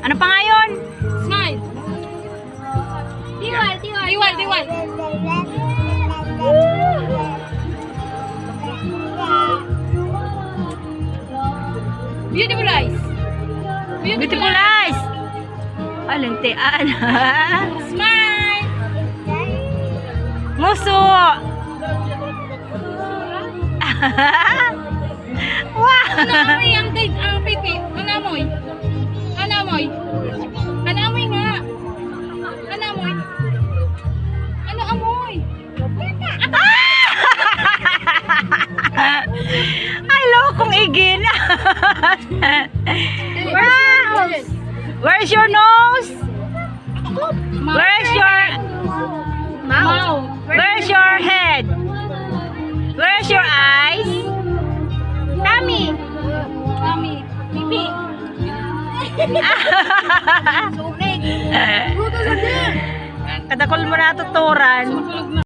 Ano pa nga yun? Smile. Tiwal, tiwal. Tiwal, tiwal. Beautiful eyes. Beautiful eyes. Alintian. Smile. Nguso. Wow. Anamoy ang pipi. Anamoy. Anamoy. Anamoy nga. Anamoy. Ano amoy? Ay, lokong igin. Where's your nose? Where's your Mouth. Where's your head? Where's your eyes? Tummy. Mami. Pipi. Tubig. Kadakol mo na tuturan. Tulog na.